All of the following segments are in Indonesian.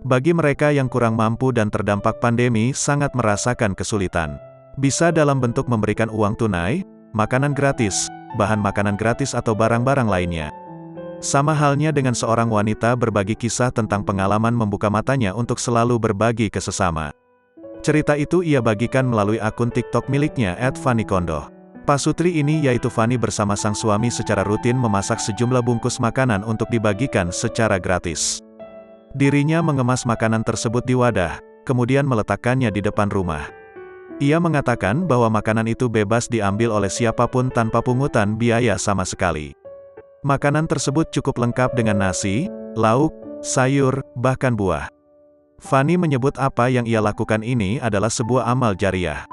Bagi mereka yang kurang mampu dan terdampak pandemi sangat merasakan kesulitan. Bisa dalam bentuk memberikan uang tunai, makanan gratis, bahan makanan gratis atau barang-barang lainnya. Sama halnya dengan seorang wanita berbagi kisah tentang pengalaman membuka matanya untuk selalu berbagi ke sesama. Cerita itu ia bagikan melalui akun TikTok miliknya @fannykondoh. Pasutri ini yaitu Fanny bersama sang suami secara rutin memasak sejumlah bungkus makanan untuk dibagikan secara gratis. Dirinya mengemas makanan tersebut di wadah, kemudian meletakkannya di depan rumah. Ia mengatakan bahwa makanan itu bebas diambil oleh siapapun tanpa pungutan biaya sama sekali. Makanan tersebut cukup lengkap dengan nasi, lauk, sayur, bahkan buah. Fanny menyebut apa yang ia lakukan ini adalah sebuah amal jariah.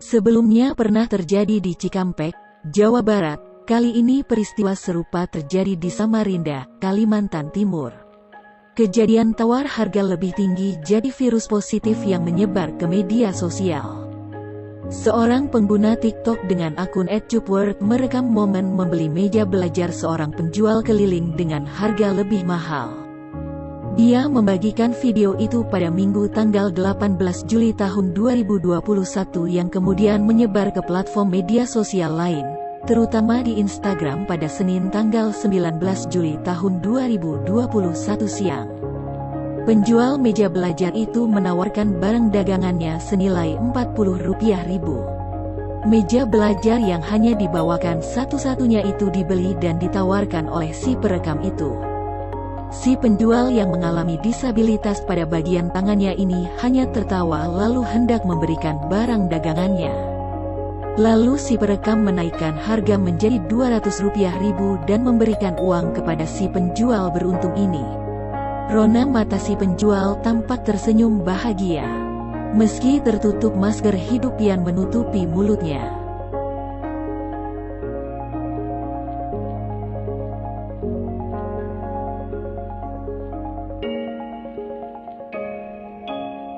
Sebelumnya pernah terjadi di Cikampek, Jawa Barat. Kali ini peristiwa serupa terjadi di Samarinda, Kalimantan Timur. Kejadian tawar harga lebih tinggi jadi virus positif yang menyebar ke media sosial. Seorang pengguna TikTok dengan akun @cupworld merekam momen membeli meja belajar seorang penjual keliling dengan harga lebih mahal. Dia membagikan video itu pada Minggu tanggal 18 Juli tahun 2021 yang kemudian menyebar ke platform media sosial lain, terutama di Instagram pada Senin tanggal 19 Juli tahun 2021 siang. Penjual meja belajar itu menawarkan barang dagangannya senilai Rp40.000. Meja belajar yang hanya dibawakan satu-satunya itu dibeli dan ditawarkan oleh si perekam itu. Si penjual yang mengalami disabilitas pada bagian tangannya ini hanya tertawa lalu hendak memberikan barang dagangannya. Lalu si perekam menaikkan harga menjadi Rp200.000 dan memberikan uang kepada si penjual beruntung ini. Rona mata si penjual tampak tersenyum bahagia. Meski tertutup masker hidup yang menutupi mulutnya.